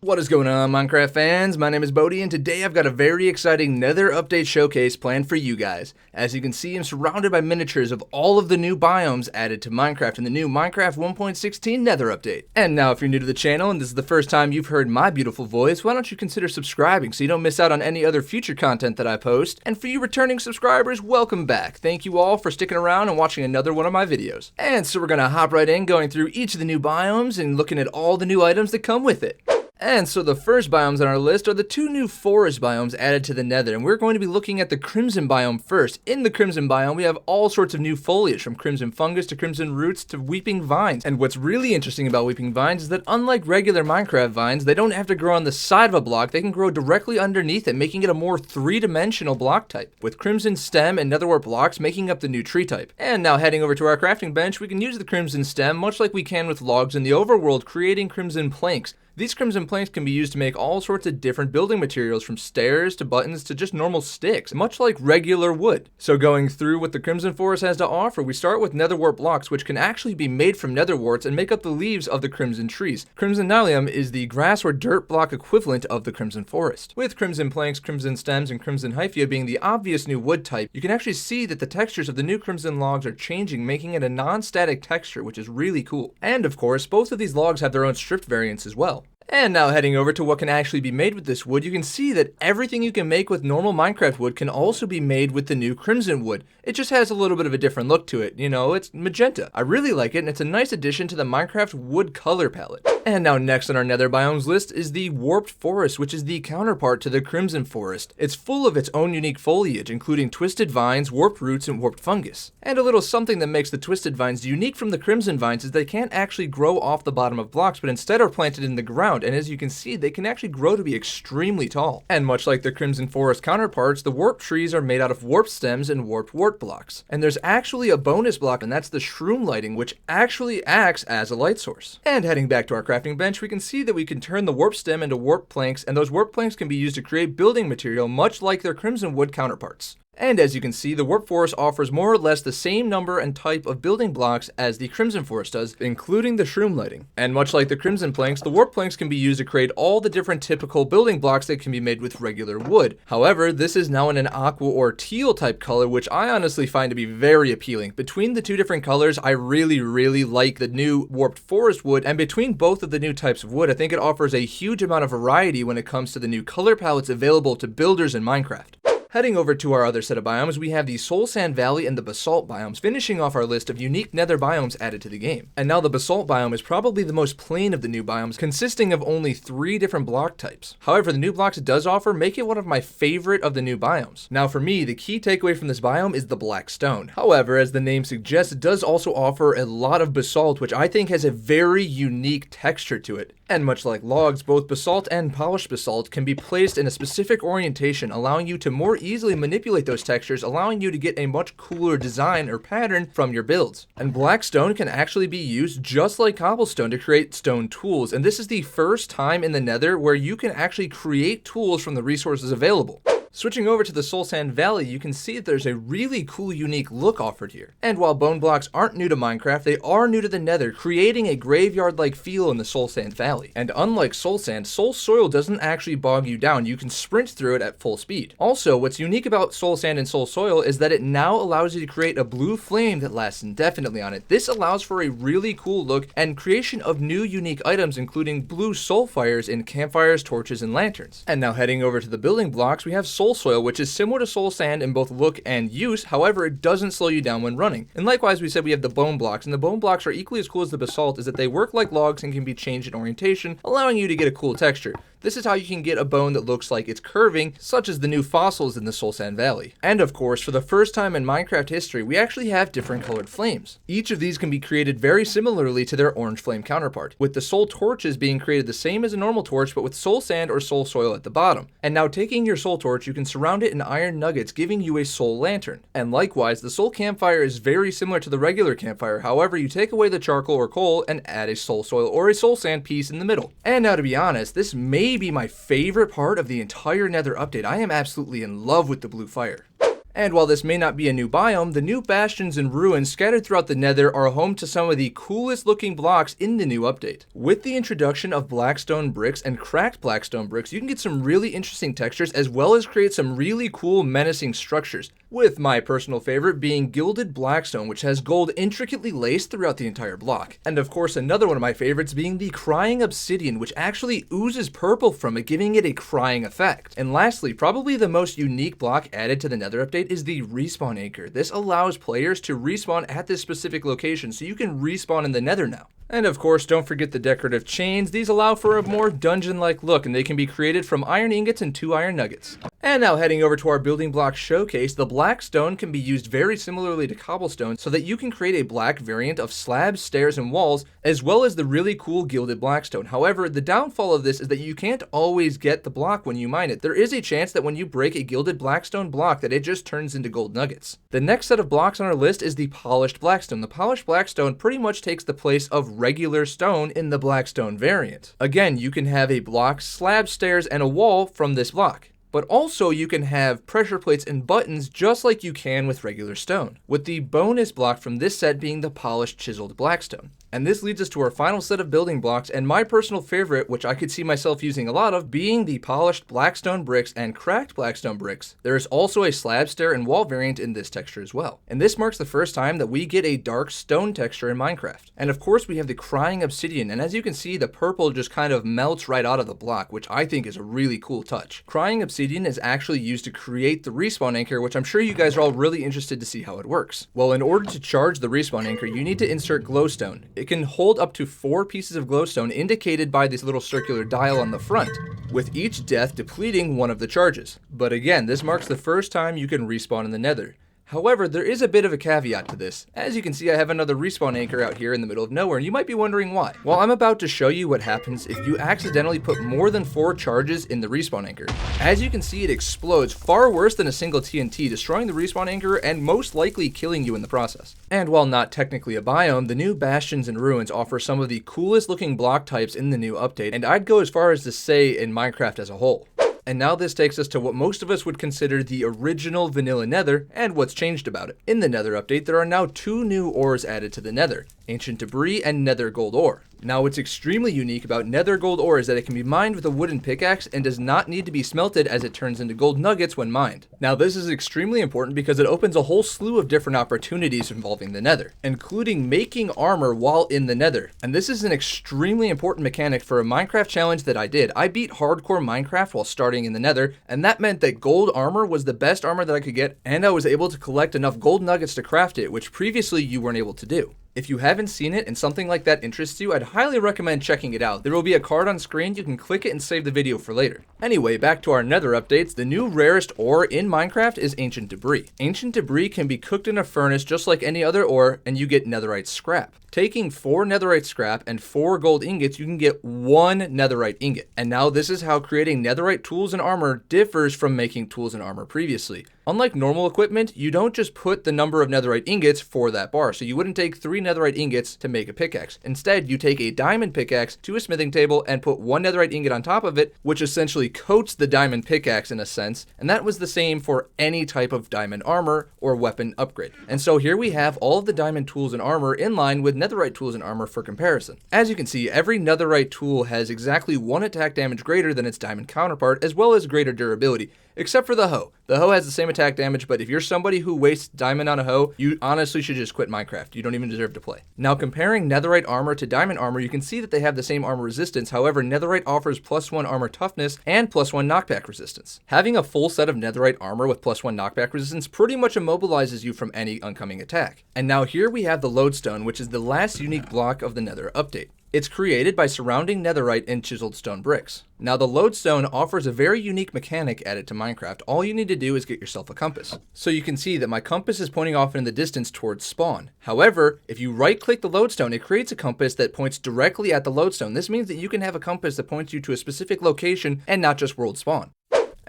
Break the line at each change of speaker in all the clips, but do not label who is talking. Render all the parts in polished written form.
What is going on, Minecraft fans? My name is Bodie, and today I've got a very exciting Nether update showcase planned for you guys. As you can see, I'm surrounded by miniatures of all of the new biomes added to Minecraft in the new Minecraft 1.16 Nether update. And now, if you're new to the channel and this is the first time you've heard my beautiful voice, why don't you consider subscribing so you don't miss out on any other future content that I post. And for you returning subscribers, welcome back. Thank you all for sticking around and watching another one of my videos. And so we're gonna hop right in, going through each of the new biomes and looking at all the new items that come with it. And so the first biomes on our list are the two new forest biomes added to the Nether, and we're going to be looking at the Crimson biome first. In the Crimson biome, we have all sorts of new foliage, from crimson fungus to crimson roots to weeping vines. And what's really interesting about weeping vines is that unlike regular Minecraft vines, they don't have to grow on the side of a block, they can grow directly underneath it, making it a more three-dimensional block type, with crimson stem and netherwort blocks making up the new tree type. And now heading over to our crafting bench, we can use the crimson stem much like we can with logs in the overworld, creating crimson planks. These crimson planks can be used to make all sorts of different building materials, from stairs to buttons to just normal sticks, much like regular wood. So going through what the Crimson Forest has to offer, we start with netherwort blocks, which can actually be made from netherworts and make up the leaves of the crimson trees. Crimson nylium is the grass or dirt block equivalent of the Crimson Forest. With crimson planks, crimson stems, and crimson hyphia being the obvious new wood type, you can actually see that the textures of the new crimson logs are changing, making it a non-static texture, which is really cool. And of course, both of these logs have their own stripped variants as well. And now heading over to what can actually be made with this wood, you can see that everything you can make with normal Minecraft wood can also be made with the new crimson wood. It just has a little bit of a different look to it, it's magenta. I really like it, and it's a nice addition to the Minecraft wood color palette. And now next on our Nether biomes list is the Warped Forest, which is the counterpart to the Crimson Forest. It's full of its own unique foliage, including twisted vines, warped roots, and warped fungus. And a little something that makes the twisted vines unique from the crimson vines is they can't actually grow off the bottom of blocks, but instead are planted in the ground, and as you can see, they can actually grow to be extremely tall. And much like the Crimson Forest counterparts, the warped trees are made out of warped stems and warped wart blocks. And there's actually a bonus block, and that's the shroom lighting, which actually acts as a light source. And heading back to our crafting bench, we can see that we can turn the warp stem into warp planks, and those warp planks can be used to create building material much like their crimson wood counterparts. And as you can see, the Warp Forest offers more or less the same number and type of building blocks as the Crimson Forest does, including the shroom lighting. And much like the Crimson planks, the Warp planks can be used to create all the different typical building blocks that can be made with regular wood. However, this is now in an aqua or teal type color, which I honestly find to be very appealing. Between the two different colors, I really like the new Warped Forest wood, and between both of the new types of wood, I think it offers a huge amount of variety when it comes to the new color palettes available to builders in Minecraft. Heading over to our other set of biomes, we have the Soulsand Valley and the Basalt biomes, finishing off our list of unique Nether biomes added to the game. And now the Basalt biome is probably the most plain of the new biomes, consisting of only 3 different block types. However, the new blocks it does offer make it one of my favorite of the new biomes. Now for me, the key takeaway from this biome is the black stone. However, as the name suggests, it does also offer a lot of basalt, which I think has a very unique texture to it. And much like logs, both basalt and polished basalt can be placed in a specific orientation, allowing you to more easily manipulate those textures, allowing you to get a much cooler design or pattern from your builds. And black stone can actually be used just like cobblestone to create stone tools, and this is the first time in the Nether where you can actually create tools from the resources available. Switching over to the Soulsand Valley, you can see that there's a really cool, unique look offered here. And while bone blocks aren't new to Minecraft, they are new to the Nether, creating a graveyard-like feel in the Soulsand Valley. And unlike Soul Sand, Soul Soil doesn't actually bog you down, you can sprint through it at full speed. Also, what's unique about Soul Sand and Soul Soil is that it now allows you to create a blue flame that lasts indefinitely on it. This allows for a really cool look and creation of new, unique items, including blue soul fires in campfires, torches, and lanterns. And now heading over to the building blocks, we have Soul Soil, which is similar to Soul Sand in both look and use, however, it doesn't slow you down when running. And likewise, we said we have the bone blocks, and the bone blocks are equally as cool as the basalt, is that they work like logs and can be changed in orientation, allowing you to get a cool texture. This is how you can get a bone that looks like it's curving, such as the new fossils in the Soulsand Valley. And of course, for the first time in Minecraft history, we actually have different colored flames. Each of these can be created very similarly to their orange flame counterpart, with the soul torches being created the same as a normal torch, but with soul sand or soul soil at the bottom. And now taking your soul torch, you can surround it in iron nuggets, giving you a soul lantern. And likewise, the soul campfire is very similar to the regular campfire, however, you take away the charcoal or coal and add a soul soil or a soul sand piece in the middle. And now to be honest, this may be my favorite part of the entire Nether update. I am absolutely in love with the blue fire. And while this may not be a new biome, the new bastions and ruins scattered throughout the Nether are home to some of the coolest looking blocks in the new update. With the introduction of blackstone bricks and cracked blackstone bricks, you can get some really interesting textures as well as create some really cool menacing structures, with my personal favorite being gilded blackstone, which has gold intricately laced throughout the entire block. And of course another one of my favorites being the crying obsidian, which actually oozes purple from it, giving it a crying effect. And lastly, probably the most unique block added to the Nether update is the respawn anchor. This allows players to respawn at this specific location, so you can respawn in the Nether now. And of course, don't forget the decorative chains. These allow for a more dungeon-like look, and they can be created from iron ingots and 2 iron nuggets. And now heading over to our building block showcase, the black stone can be used very similarly to cobblestone so that you can create a black variant of slabs, stairs, and walls, as well as the really cool gilded blackstone. However, the downfall of this is that you can't always get the block when you mine it. There is a chance that when you break a gilded blackstone block that it just turns into gold nuggets. The next set of blocks on our list is the polished blackstone. The polished blackstone pretty much takes the place of regular stone in the blackstone variant. Again, you can have a block, slab, stairs, and a wall from this block. But also you can have pressure plates and buttons just like you can with regular stone, with the bonus block from this set being the polished chiseled blackstone. And this leads us to our final set of building blocks, and my personal favorite, which I could see myself using a lot of, being the polished blackstone bricks and cracked blackstone bricks. There is also a slab, stair, and wall variant in this texture as well. And this marks the first time that we get a dark stone texture in Minecraft. And of course we have the crying obsidian, and as you can see, the purple just kind of melts right out of the block, which I think is a really cool touch. Crying obsidian is actually used to create the respawn anchor, which I'm sure you guys are all really interested to see how it works. Well, in order to charge the respawn anchor, you need to insert glowstone. It can hold up to 4 pieces of glowstone indicated by this little circular dial on the front, with each death depleting one of the charges. But again, this marks the first time you can respawn in the Nether. However, there is a bit of a caveat to this. As you can see, I have another respawn anchor out here in the middle of nowhere, and you might be wondering why. Well, I'm about to show you what happens if you accidentally put more than 4 charges in the respawn anchor. As you can see, it explodes far worse than a single TNT, destroying the respawn anchor and most likely killing you in the process. And while not technically a biome, the new Bastions and Ruins offer some of the coolest looking block types in the new update, and I'd go as far as to say in Minecraft as a whole. And now this takes us to what most of us would consider the original vanilla Nether and what's changed about it. In the Nether update, there are now 2 new ores added to the Nether, Ancient Debris and Nether Gold Ore. Now what's extremely unique about Nether Gold Ore is that it can be mined with a wooden pickaxe and does not need to be smelted as it turns into gold nuggets when mined. Now this is extremely important because it opens a whole slew of different opportunities involving the Nether, including making armor while in the Nether. And this is an extremely important mechanic for a Minecraft challenge that I did. I beat hardcore Minecraft while starting in the Nether, and that meant that gold armor was the best armor that I could get, and I was able to collect enough gold nuggets to craft it, which previously you weren't able to do. If you haven't seen it and something like that interests you, I'd highly recommend checking it out. There will be a card on screen, you can click it and save the video for later. Anyway, back to our Nether updates. The new rarest ore in Minecraft is Ancient Debris. Ancient Debris can be cooked in a furnace just like any other ore, and you get Netherite scrap. Taking 4 Netherite scrap and 4 gold ingots, you can get 1 Netherite ingot. And now this is how creating Netherite tools and armor differs from making tools and armor previously. Unlike normal equipment, you don't just put the number of Netherite ingots for that bar. So you wouldn't take 3 Netherite ingots to make a pickaxe. Instead, you take a diamond pickaxe to a smithing table and put 1 Netherite ingot on top of it, which essentially coats the diamond pickaxe in a sense. And that was the same for any type of diamond armor or weapon upgrade. And so here we have all of the diamond tools and armor in line with Netherite tools and armor for comparison. As you can see, every Netherite tool has exactly 1 attack damage greater than its diamond counterpart, as well as greater durability, except for the hoe. The hoe has the same attack damage, but if you're somebody who wastes diamond on a hoe, you honestly should just quit Minecraft. You don't even deserve to play. Now, comparing Netherite armor to diamond armor, you can see that they have the same armor resistance. However, Netherite offers +1 armor toughness and +1 knockback resistance. Having a full set of Netherite armor with +1 knockback resistance pretty much immobilizes you from any oncoming attack. And now here we have the lodestone, which is the last unique block of the Nether update. It's created by surrounding Netherite in chiseled stone bricks. Now the lodestone offers a very unique mechanic added to Minecraft. All you need to do is get yourself a compass. So you can see that my compass is pointing off in the distance towards spawn. However, if you right click the lodestone, it creates a compass that points directly at the lodestone. This means that you can have a compass that points you to a specific location and not just world spawn.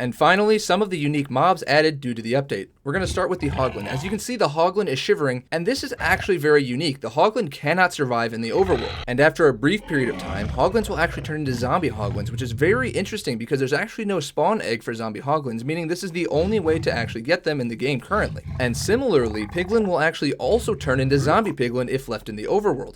And finally, some of the unique mobs added due to the update. We're going to start with the Hoglin. As you can see, the Hoglin is shivering, and this is actually very unique. The Hoglin cannot survive in the overworld. And after a brief period of time, Hoglins will actually turn into Zombie Hoglins, which is very interesting because there's actually no spawn egg for Zombie Hoglins, meaning this is the only way to actually get them in the game currently. And similarly, Piglin will actually also turn into Zombie Piglin if left in the overworld,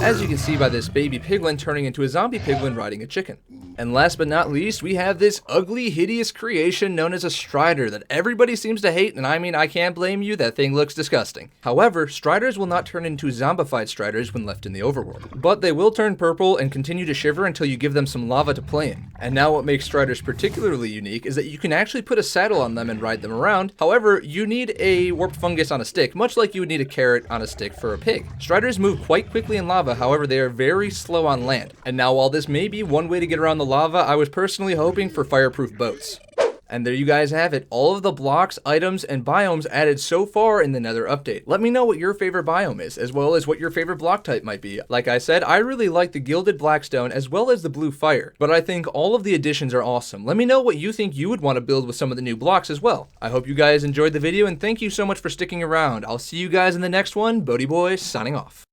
as you can see by this baby piglin turning into a zombie piglin riding a chicken. And last but not least, we have this ugly, hideous creation known as a strider that everybody seems to hate, and I mean, I can't blame you, that thing looks disgusting. However, striders will not turn into zombified striders when left in the overworld, but they will turn purple and continue to shiver until you give them some lava to play in. And now what makes striders particularly unique is that you can actually put a saddle on them and ride them around. However, you need a warped fungus on a stick, much like you would need a carrot on a stick for a pig. Striders move quite quickly in lava, however, they are very slow on land. And now, while this may be one way to get around the lava, I was personally hoping for fireproof boats. And there you guys have it, all of the blocks, items, and biomes added so far in the Nether update. Let me know what your favorite biome is, as well as what your favorite block type might be. Like I said, I really like the gilded blackstone as well as the blue fire, but I think all of the additions are awesome. Let me know what you think you would want to build with some of the new blocks as well. I hope you guys enjoyed the video, and thank you so much for sticking around. I'll see you guys in the next one. BodieBoy signing off.